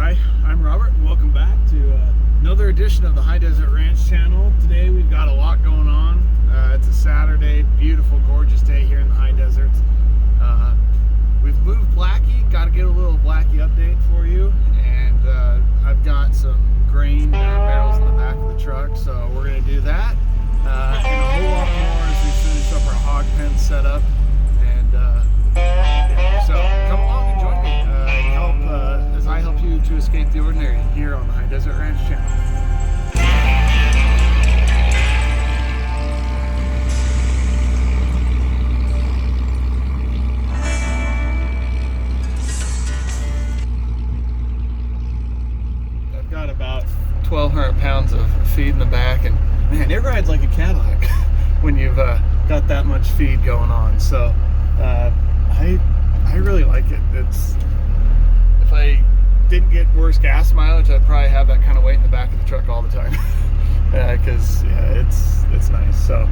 Hi, I'm Robert and welcome back to another edition of the High Desert Ranch channel. Today we've got a lot going on. It's a Saturday, beautiful, gorgeous day here in the high deserts. We've moved Blackie, got to get a little Blackie update for you, and I've got some grain barrels in the back of the truck, so we're going to do that. And a whole lot more as we finish up our hog pen setup. And yeah, so come along and join me and help as I help you to escape the ordinary here on the High Desert Ranch channel. I've got about 1,200 pounds of feed in the back, and man, it rides like a Cadillac when you've got that much feed going on. So I really like it. It's, if I didn't get worse gas mileage, I'd probably have that kind of weight in the back of the truck all the time. Because yeah, it's nice. So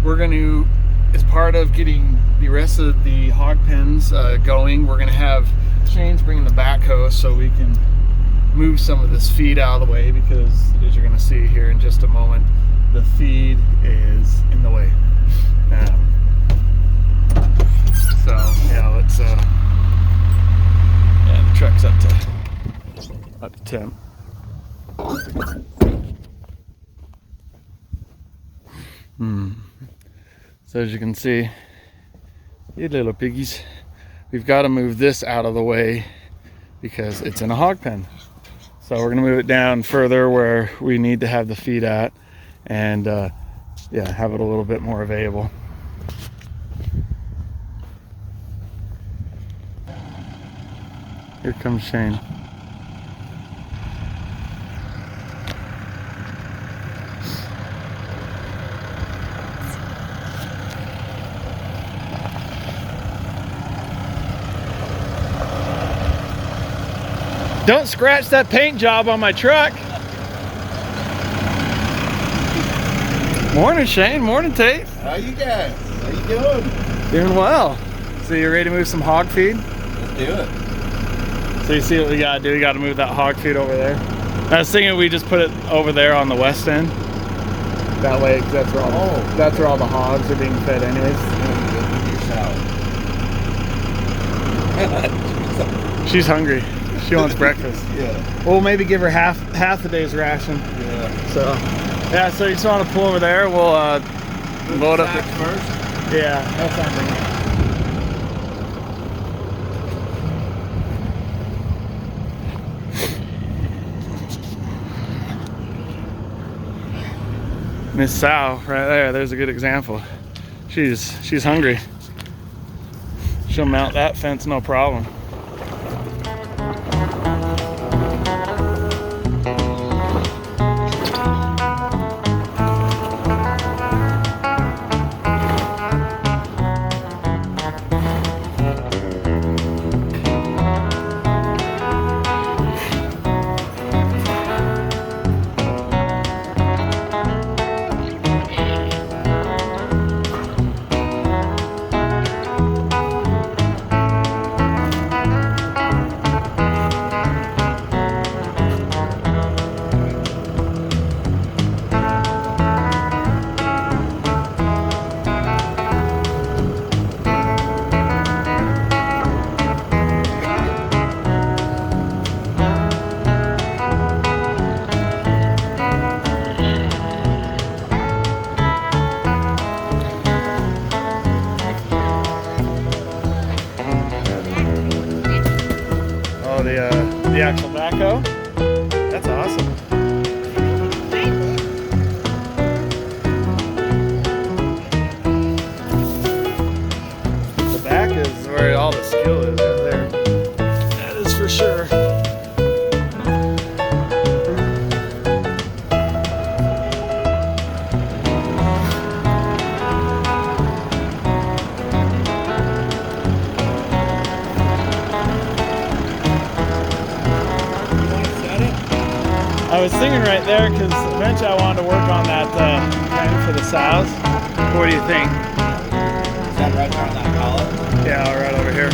we're going to, as part of getting the rest of the hog pens going, we're going to have Shane's bringing the backhoe so we can move some of this feed out of the way, because as you're going to see here in just a moment, the feed is in the way. So yeah, let's yeah, the truck's up to temp. So as you can see, you little piggies, we've got to move this out of the way because it's in a hog pen. So we're gonna move it down further where we need to have the feed at, and yeah, have it a little bit more available. Here comes Shane. Don't scratch that paint job on my truck. Morning, Shane. Morning, Tate. How you guys? How you doing? Doing well. So you ready to move some hog feed? Let's do it. So you see what we gotta do? We gotta move that hog feed over there. I was thinking we just put it over there on the west end. That way, cause that's where all the hogs are being fed anyways. She's hungry. She wants breakfast. Yeah. We'll maybe give her half the day's ration. Yeah. So yeah, so you just want to pull over there. We'll load up first. Yeah, that's something. Miss Sow right there, there's a good example. She's hungry. She'll mount that fence no problem. The actual backhoe. That's awesome. The back is where all the skill is right there. That is for sure. I was thinking right there because eventually I wanted to work on that pen for the sows. What do you think? Is that right there on that collar? Yeah, right over here.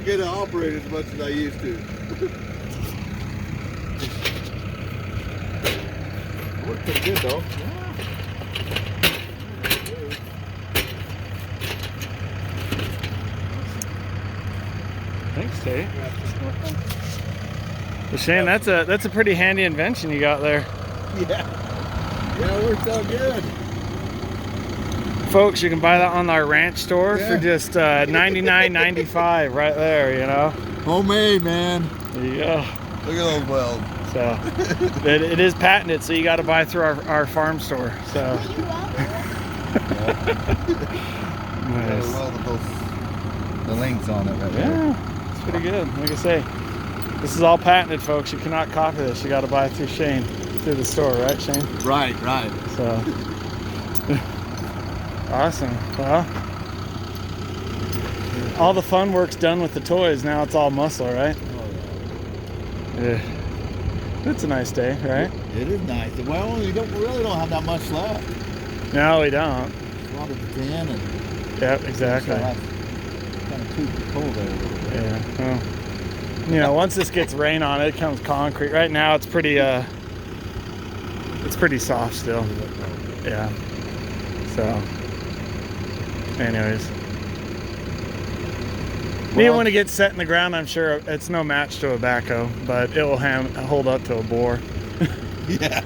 get to operate as much as I used to. Worked pretty good though. Thanks, Tate. Well, Shane, that's a pretty handy invention you got there. Yeah, it works out good. Folks, you can buy that on our ranch store for just $99.95 right there, you know. Homemade, man. There you go. Look at those welds. So it is patented, so you got to buy through our farm store. So nice. The links on it right there. Yeah, it's pretty good. Like I say, this is all patented, folks. You cannot copy this. You got to buy it through Shane, through the store, right, Shane? Right. So awesome. Well, all the fun work's done with the toys. Now it's all muscle, right? Yeah. It's a nice day, right? It is nice. Well, we really don't have that much left. No, we don't. A lot of the tin and. Yep, exactly. Kind of too cold there. Yeah. Well, you know, once this gets rain on it, it comes concrete. Right now, it's pretty soft still. Yeah. So, anyways. Well, when it gets set in the ground, I'm sure it's no match to a backhoe, but it will hold up to a boar. Yeah.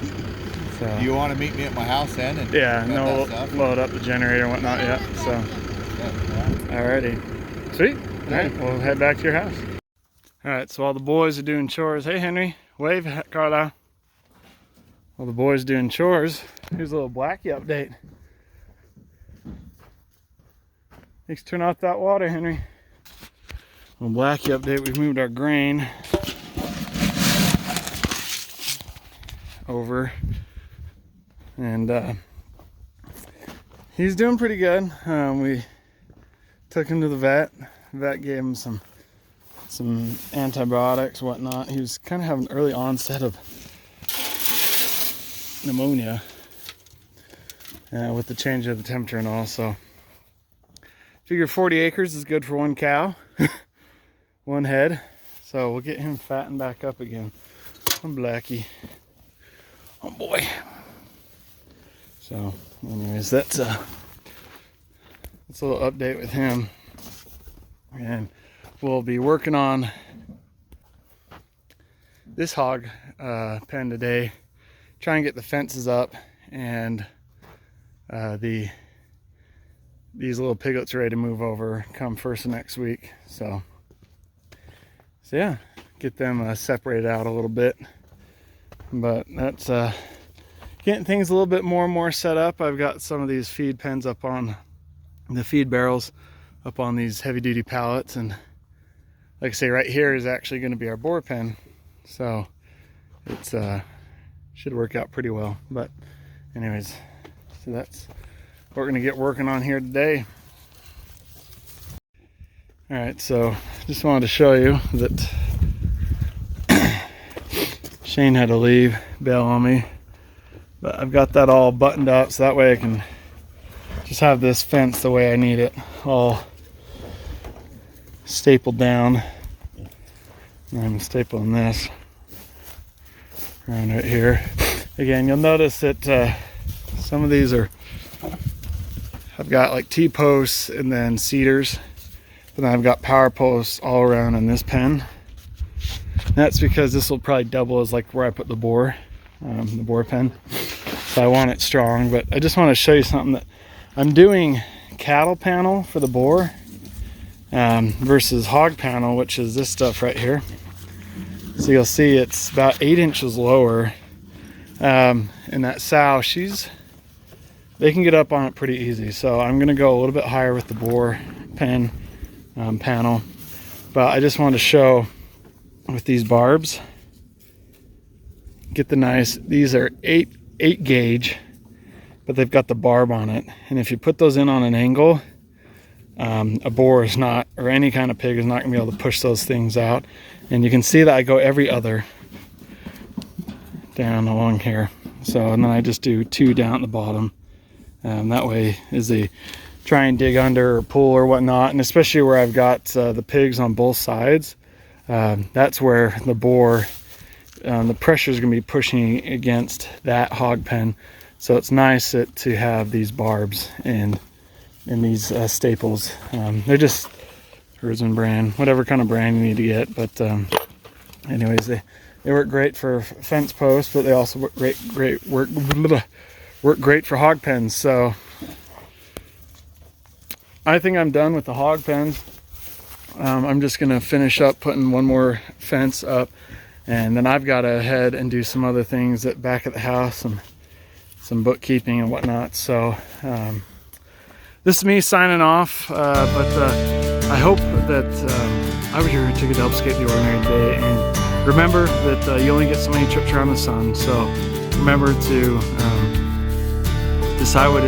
So, do you want to meet me at my house then? And no, load up the generator and whatnot yet. So, alrighty. Sweet. All right, we'll head back to your house. All right, so while the boys are doing chores, hey Henry, wave, Carla. While the boys are doing chores, here's a little Blackie update. Thanks, turn off that water, Henry. Little Blackie update, we've moved our grain over, and he's doing pretty good. We took him to the vet. The vet gave him some antibiotics, whatnot. He was kind of having an early onset of pneumonia with the change of the temperature and all. So figure 40 acres is good for one cow. One head, so we'll get him fattened back up again. I'm Blackie. Oh boy. So anyways, that's a little update with him, and we'll be working on this hog pen today, try and get the fences up, and these little piglets ready to move over come first of next week. So yeah, get them separated out a little bit. But that's getting things a little bit more and more set up. I've got some of these feed pens up on the feed barrels, up on these heavy duty pallets, and like I say, right here is actually going to be our boar pen. So it's should work out pretty well. But anyways, so that's what we're going to get working on here today. All right, so just wanted to show you that Shane had to leave, bail on me, but I've got that all buttoned up so that way I can just have this fence the way I need it, all stapled down. And I'm stapling this around right here. Again, you'll notice that some of these I've got like T-posts and then cedars. But then I've got power posts all around in this pen. That's because this will probably double as like where I put the boar pen. So I want it strong, but I just want to show you something that I'm doing cattle panel for the boar versus hog panel, which is this stuff right here. So you'll see it's about 8 inches lower. And that sow, they can get up on it pretty easy. So I'm gonna go a little bit higher with the boar pen panel, but I just wanted to show with these barbs, get the nice, these are 8 gauge, but they've got the barb on it, and if you put those in on an angle, a boar is not, or any kind of pig is not gonna be able to push those things out. And you can see that I go every other down along here. So, and then I just do 2 down at the bottom. That way, as they try and dig under or pull or whatnot, and especially where I've got the pigs on both sides, that's where the boar, the pressure is going to be pushing against that hog pen. So it's nice to have these barbs and these staples. They're just Herdsman brand, whatever kind of brand you need to get. But anyways, they work great for fence posts, but they also work great for hog pens. So I think I'm done with the hog pens. I'm just gonna finish up putting one more fence up, and then I've got to head and do some other things at back at the house, some bookkeeping and whatnot. So this is me signing off, but I hope that I was here to help escape the ordinary day. And remember that you only get so many trips around the sun. So remember to decide what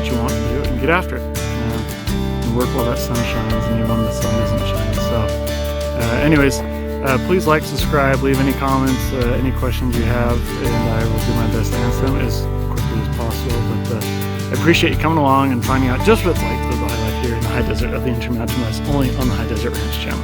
you want to do and get after it. And work while that sun shines, and even when the sun doesn't shine. So anyways, please like, subscribe, leave any comments, any questions you have, and I will do my best to answer them as quickly as possible. But I appreciate you coming along and finding out just what it's like to live the high life here in the high desert of the Intermountain West, only on the High Desert Ranch channel.